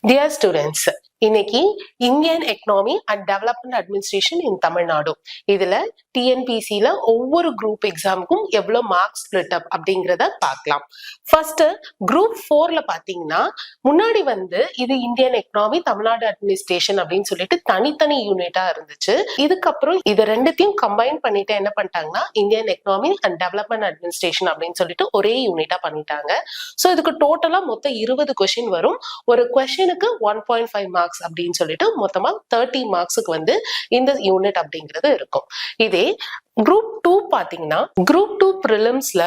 Dear students, இன்னைக்கு Indian economy and development administration in Tamil Nadu இதுல டிஎன்பிசில ஒவ்வொரு குரூப் எக்ஸாமுக்கும் எவ்வளவு மார்க்ஸ் ஸ்பிளிட் அப் அப்படிங்கிறத பார்க்கலாம். ஃபர்ஸ்ட் குரூப் 4ல பாத்தீங்கன்னா முன்னாடி இது இந்தியன் எக்கனாமி தமிழ்நாடு அட்மினிஸ்ட்ரேஷன் அப்படின்னு சொல்லிட்டு தனித்தனி யூனிட்டா இருந்துச்சு. இதுக்கப்புறம் இது ரெண்டுத்தையும் கம்பைன் பண்ணிட்டு என்ன பண்ணிட்டாங்கன்னா Indian economy and development administration அப்படின்னு சொல்லிட்டு ஒரே யூனிட்டா பண்ணிட்டாங்க. ஸோ இதுக்கு டோட்டலா மொத்தம் 20 கொஸ்டின் வரும். ஒரு கொஸ்டினுக்கு 1.5 மார்க்ஸ் அப்படின்னு சொல்லிட்டு மொத்தமா 30 மார்க்ஸுக்கு இந்த யூனிட் அப்படிங்கிறது இருக்கும். இதே குரூப் 2 பாத்தீங்கன்னா குரூப் 2 பிரிலிம்ஸ்ல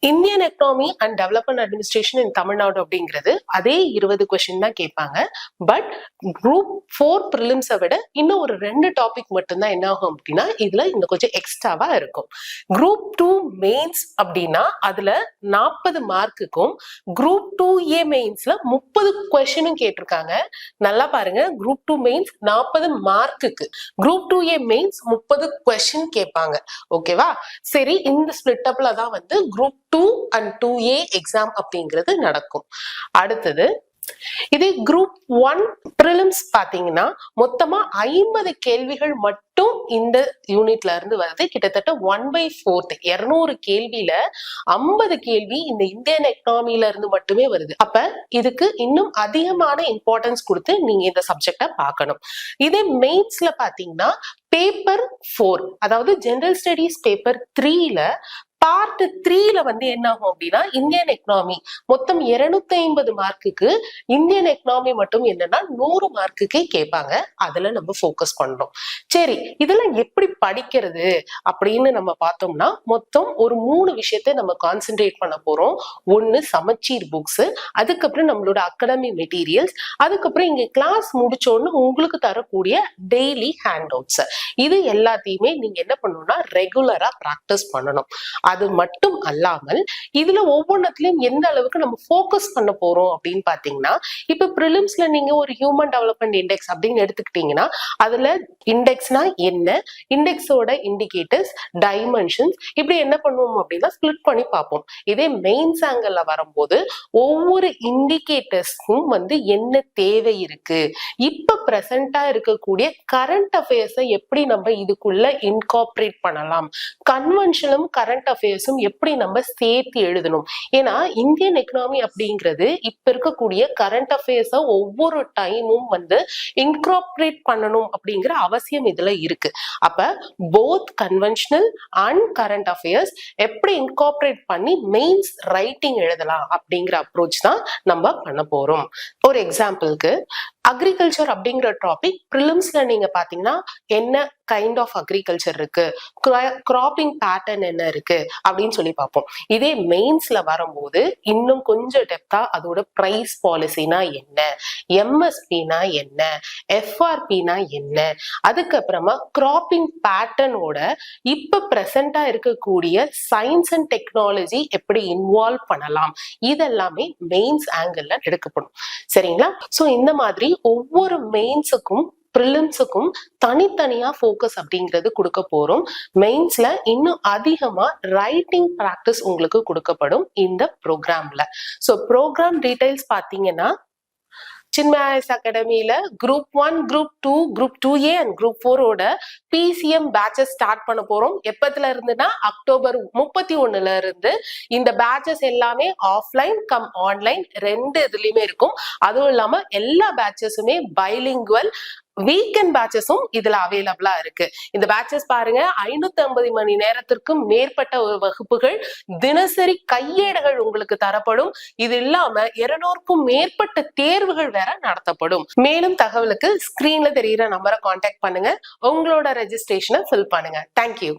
Indian economy and development administration in Tamil Nadu அப்படிங்கிறது அதே 20 கொஸ்டின் தான் கேட்பாங்க. பட் குரூப் 4 பிரிலிம்ஸை விட இன்னும் ஒரு 2 டாபிக் மட்டும்தான் என்ன ஆகும் அப்படின்னா இதுல இந்த கொஞ்சம் எக்ஸ்ட்ராவா இருக்கும். குரூப் 2 மெயின்ஸ் அப்படின்னா அதுல 40 மார்க்குக்கும் குரூப் 2A மெயின்ஸ்ல 30 கொஸ்டினும் கேட்டிருக்காங்க. நல்லா பாருங்க, குரூப் 2 மெயின்ஸ் 40 மார்க்குக்கு, குரூப் 2A மெயின்ஸ் 30 கொஸ்டின் கேட்பாங்க. ஓகேவா? சரி, இந்த ஸ்பிளிட் அப்ல தான் குரூப் 2 அண்ட் 2A எக்ஸாம் அப்படிங்கிறது நடக்கும். அடுத்தது இதே குரூப் 1 பிரிலிம்ஸ் பாத்தீங்கன்னா மொத்தமா 50 கேள்விகள் மட்டும் இந்த யூனிட்ல இருந்து வருது. கிட்டத்தட்ட 1/4 200 கேள்வியில 50 கேள்வி இந்த இந்தியன் எக்கனாமில இருந்து மட்டுமே வருது. அப்ப இதுக்கு இன்னும் அதிகமான இம்பார்ட்டன்ஸ் கொடுத்து நீங்க இந்த சப்ஜெக்ட பார்க்கணும். இதே மெயின்ஸ்ல பாத்தீங்கன்னா பேப்பர் 4 அதாவது ஜெனரல் ஸ்டடீஸ் பேப்பர் 3ல பார்ட் 3ல என்ன ஆகும் அப்படின்னா இந்தியன் எக்கனாமி மொத்தம் 250 மார்க்குக்கு இந்தியன் எக்கனாமி மட்டும் என்னன்னா 100 மார்க்குக்கே கேட்பாங்க. அதுல நம்ம போக்கஸ் பண்றோம். சரி, இதெல்லாம் எப்படி படிக்கிறது அப்படின்னு நம்ம பார்த்தோம்னா மொத்தம் ஒரு 3 விஷயத்தை நம்ம கான்சென்ட்ரேட் பண்ண போறோம். ஒன்னு சமச்சீர் புக்ஸ், அதுக்கப்புறம் நம்மளோட அகாடமி மெட்டீரியல்ஸ், அதுக்கப்புறம் இங்க கிளாஸ் முடிச்சோன்னு உங்களுக்கு தரக்கூடிய டெய்லி ஹேண்ட் அவுட்ஸ். இது எல்லாத்தையுமே நீங்க என்ன பண்ணணும்னா ரெகுலரா பிராக்டிஸ் பண்ணணும். அது மட்டும் அல்லாமல் இதுல ஒவ்வொன்றத்திலையும் எந்த அளவுக்கு நம்ம போக்கஸ் பண்ண போறோம் அப்படின்னு பாத்தீங்கன்னா இப்ப பிரிலிம்ஸ்ல நீங்க ஒரு ஹியூமன் டெவலப்மெண்ட் இண்டெக்ஸ் அப்படின்னு எடுத்துக்கிட்டீங்கன்னா அதுல இண்டெக்ஸ்னா என்ன, இண்டெக்ஸோட இண்டிகேட்டர்ஸ், டைமென்ஷன்ஸ், இப்படி என்ன பண்ணுவோம் அப்படின்னா ஸ்பிளிட் பண்ணி பார்ப்போம். இதே மெயின்ஸ் ஆங்கிள் வரும்போது ஒவ்வொரு இண்டிகேட்டர்ஸ்க்கும் என்ன தேவை இருக்கு, இப்ப பிரசண்டா இருக்கக்கூடிய கரண்ட் அஃபேர்ஸை எப்படி நம்ம இதுக்குள்ள இன்கார்பரேட் பண்ணலாம், கன்வென்ஷனும் கரண்ட் அஃபேர்ஸும் எப்படி நம்ம சேர்த்து எழுதணும். ஏன்னா இந்தியன் எக்கனாமி அப்படிங்கிறது இப்ப இருக்கக்கூடிய கரண்ட் அஃபேர்ஸ ஒவ்வொரு டைமும் இன்கார்பரேட் பண்ணணும் அப்படிங்கிற அவசியம் இதுல இருக்கு. அப்ப both conventional and current affairs எப்படி இன்கார்பரேட் பண்ணி மெயின்ஸ் ரைட்டிங் எழுதலாம் அப்படிங்கிற அப்ரோச் தான் நம்ம பண்ண போறோம். ஒரு எக்ஸாம்பிளுக்கு அக்ரிகல்ச்சர் அப்படிங்கிற டாபிக் பிரிலிம்ஸ்ல நீங்க பாத்தீங்கன்னா என்ன கைண்ட் ஆஃப் அக்ரிகல்ச்சர் இருக்கு, கிராப்பிங் பேட்டர்ன் என்ன இருக்கு அப்படின்னு சொல்லி பார்ப்போம். இதே மெயின்ஸ்ல வரும்போது இன்னும் கொஞ்சம் டெப்தா அதோட பிரைஸ் பாலிசினா என்ன, எம்எஸ்பினா என்ன, எஃப்ஆர்பினா என்ன, அதுக்கப்புறமா கிராப்பிங் பேட்டர்னோட இப்ப பிரசண்டா இருக்கக்கூடிய சயின்ஸ் அண்ட் டெக்னாலஜி எப்படி இன்வால்வ் பண்ணலாம், இதெல்லாமே மெயின்ஸ் ஆங்கிள் எடுக்கப்படும். சரிங்களா? சோ இந்த மாதிரி ஒவ்வொரு மெயின்ஸுக்கும் பிரிலிம்ஸுக்கும் தனித்தனியா போக்கஸ் அப்படிங்கிறது கொடுக்க போறோம். மெயின்ஸ்ல இன்னும் அதிகமா ரைட்டிங் பிராக்டிஸ் உங்களுக்கு கொடுக்கப்படும் இந்த ப்ரோக்ராம்ல. சோ ப்ரோக்ராம் டீடைல்ஸ் பாத்தீங்கன்னா சின்மயாஸ் அகாடமியில group 1, group 2, group 2A and group 4ஓட PCM பேட்சஸ் ஸ்டார்ட் பண்ண போறோம். எப்பத்துல இருந்துன்னா அக்டோபர் 31ல இருந்து. இந்த பேட்சஸ் எல்லாமே ஆஃப்லைன் கம் ஆன்லைன் ரெண்டு இதுலயுமே இருக்கும். அதுவும் இல்லாம எல்லா பேட்சஸுமே பைலிங்குவல் வீக்கெண்ட் பேட்சஸும் இதுல அவைலபிளா இருக்கு. இந்த பேட்சஸ் பாருங்க, 550 மணி நேரத்திற்கும் மேற்பட்ட வகுப்புகள், தினசரி கையேடுகள் உங்களுக்கு தரப்படும். இது இல்லாம 200க்கும் மேற்பட்ட தேர்வுகள் வேற நடத்தப்படும். மேலும் தகவலுக்கு ஸ்கிரீன்ல தெரியுற நம்பரை கான்டாக்ட் பண்ணுங்க. உங்களோட ரெஜிஸ்ட்ரேஷனை ஃபில் பண்ணுங்க. தேங்க்யூ.